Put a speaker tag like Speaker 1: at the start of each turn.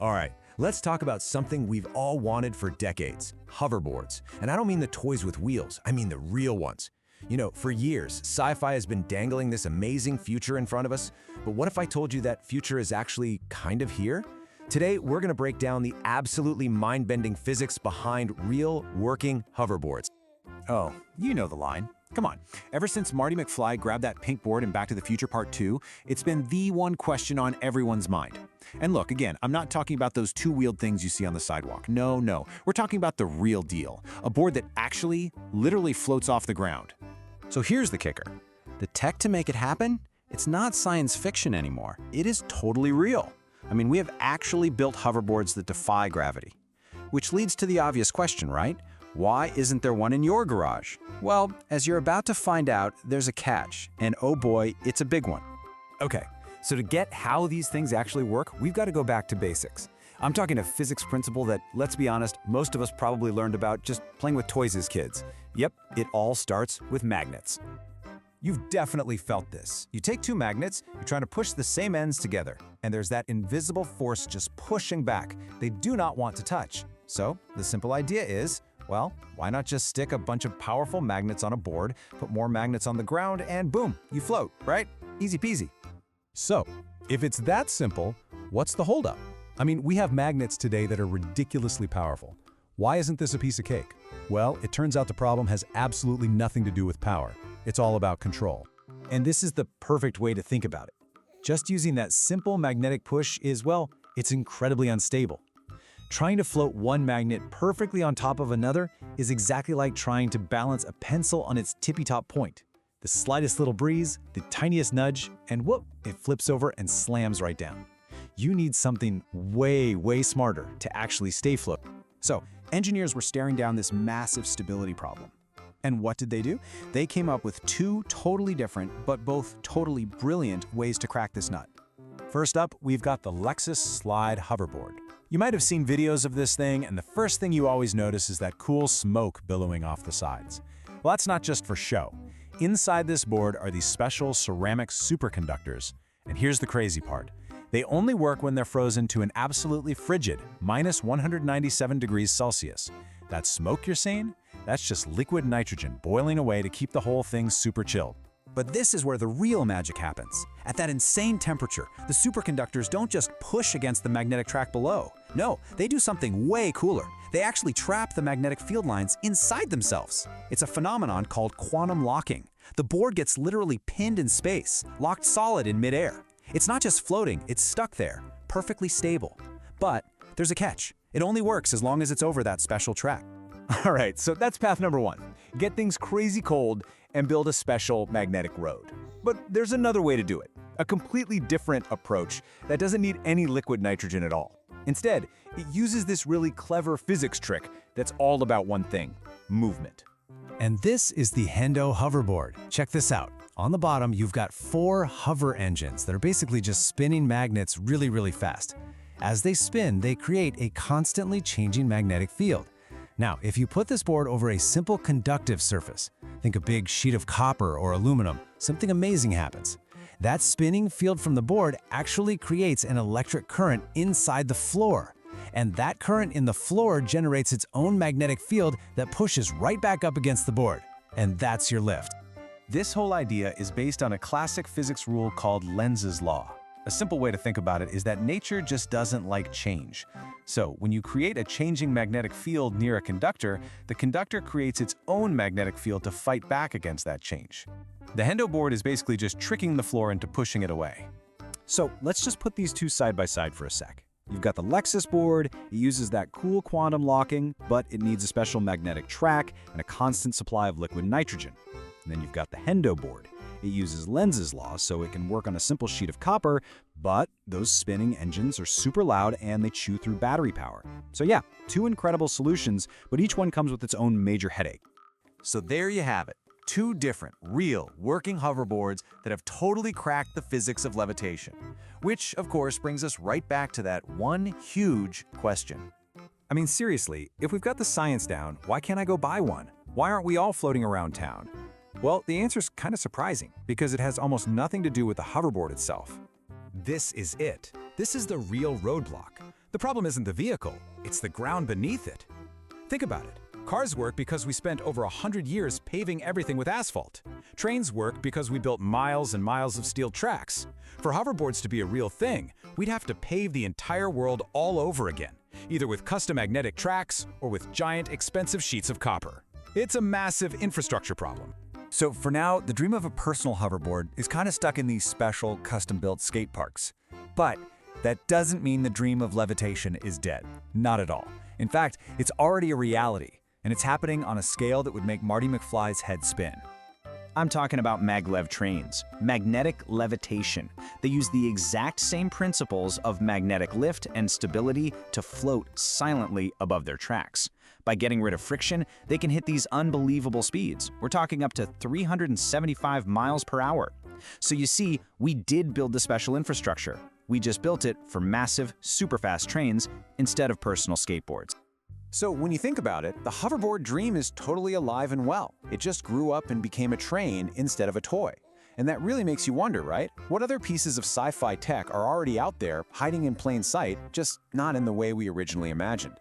Speaker 1: All right, let's talk about something we've all wanted for decades, hoverboards. And I don't mean the toys with wheels, I mean the real ones. You know, for years, sci-fi has been dangling this amazing future in front of us, but what if I told you that future is actually kind of here? Today, we're gonna break down the absolutely mind-bending physics behind real, working hoverboards.
Speaker 2: Oh, you know the line. Come on. Ever since Marty McFly grabbed that pink board in Back to the Future Part 2, it's been the one question on everyone's mind. And look, again, I'm not talking about those two-wheeled things you see on the sidewalk. No. We're talking about the real deal. A board that actually, literally floats off the ground. So here's the kicker. The tech to make it happen? It's not science fiction anymore. It is totally real. I mean, we have actually built hoverboards that defy gravity. Which leads to the obvious question, right? Why isn't there one in your garage? Well, as you're about to find out, there's a catch. And oh boy, it's a big one.
Speaker 3: Okay, so to get how these things actually work, we've got to go back to basics. I'm talking a physics principle that, let's be honest, most of us probably learned about just playing with toys as kids. Yep, it all starts with magnets. You've definitely felt this. You take two magnets, you're trying to push the same ends together, and there's that invisible force just pushing back. They do not want to touch. So the simple idea is, well, why not just stick a bunch of powerful magnets on a board, put more magnets on the ground, and boom, you float, right? Easy peasy.
Speaker 4: So, if it's that simple, what's the holdup? I mean, we have magnets today that are ridiculously powerful. Why isn't this a piece of cake? Well, it turns out the problem has absolutely nothing to do with power. It's all about control.
Speaker 3: And this is the perfect way to think about it. Just using that simple magnetic push is, well, it's incredibly unstable. Trying to float one magnet perfectly on top of another is exactly like trying to balance a pencil on its tippy-top point. The slightest little breeze, the tiniest nudge, and whoop, it flips over and slams right down. You need something way smarter to actually stay floating. So, engineers were staring down this massive stability problem. And what did they do? They came up with two totally different, but both totally brilliant ways to crack this nut. First up, we've got the Lexus Slide Hoverboard. You might have seen videos of this thing, and the first thing you always notice is that cool smoke billowing off the sides. Well, that's not just for show. Inside this board are these special ceramic superconductors. And here's the crazy part. They only work when they're frozen to an absolutely frigid -197 degrees Celsius. That smoke you're seeing? That's just liquid nitrogen boiling away to keep the whole thing super chilled. But this is where the real magic happens. At that insane temperature, the superconductors don't just push against the magnetic track below. No, they do something way cooler. They actually trap the magnetic field lines inside themselves. It's a phenomenon called quantum locking. The board gets literally pinned in space, locked solid in midair. It's not just floating, it's stuck there, perfectly stable. But there's a catch. It only works as long as it's over that special track. All right, so that's path number one. Get things crazy cold and build a special magnetic road. But there's another way to do it, a completely different approach that doesn't need any liquid nitrogen at all. Instead, it uses this really clever physics trick that's all about one thing: movement.
Speaker 4: And this is the Hendo Hoverboard. Check this out. On the bottom, you've got 4 hover engines that are basically just spinning magnets really fast. As they spin, they create a constantly changing magnetic field. Now, if you put this board over a simple conductive surface, think a big sheet of copper or aluminum, something amazing happens. That spinning field from the board actually creates an electric current inside the floor. And that current in the floor generates its own magnetic field that pushes right back up against the board. And that's your lift. This whole idea is based on a classic physics rule called Lenz's law. A simple way to think about it is that nature just doesn't like change. So when you create a changing magnetic field near a conductor, the conductor creates its own magnetic field to fight back against that change. The Hendo board is basically just tricking the floor into pushing it away. So let's just put these two side by side for a sec. You've got the Lexus board, it uses that cool quantum locking, but it needs a special magnetic track and a constant supply of liquid nitrogen. And then you've got the Hendo board. It uses Lenz's law, so it can work on a simple sheet of copper, but those spinning engines are super loud and they chew through battery power. So yeah, two incredible solutions, but each one comes with its own major headache.
Speaker 1: So there you have it. Two different, real, working hoverboards that have totally cracked the physics of levitation. Which, of course, brings us right back to that one huge question.
Speaker 3: I mean, seriously, if we've got the science down, why can't I go buy one? Why aren't we all floating around town? Well, the answer's kind of surprising, because it has almost nothing to do with the hoverboard itself. This is it. This is the real roadblock.
Speaker 5: The problem isn't the vehicle, it's the ground beneath it. Think about it. Cars work because we spent over 100 years paving everything with asphalt. Trains work because we built miles and miles of steel tracks. For hoverboards to be a real thing, we'd have to pave the entire world all over again, either with custom magnetic tracks or with giant, expensive sheets of copper. It's a massive infrastructure problem.
Speaker 6: So for now, the dream of a personal hoverboard is kind of stuck in these special, custom-built skate parks. But that doesn't mean the dream of levitation is dead. Not at all. In fact, it's already a reality, and it's happening on a scale that would make Marty McFly's head spin.
Speaker 7: I'm talking about maglev trains, magnetic levitation. They use the exact same principles of magnetic lift and stability to float silently above their tracks. By getting rid of friction, they can hit these unbelievable speeds. We're talking up to 375 miles per hour. So you see, we did build the special infrastructure. We just built it for massive, super fast trains instead of personal skateboards.
Speaker 2: So when you think about it, the hoverboard dream is totally alive and well. It just grew up and became a train instead of a toy. And that really makes you wonder, right? What other pieces of sci-fi tech are already out there, hiding in plain sight, just not in the way we originally imagined?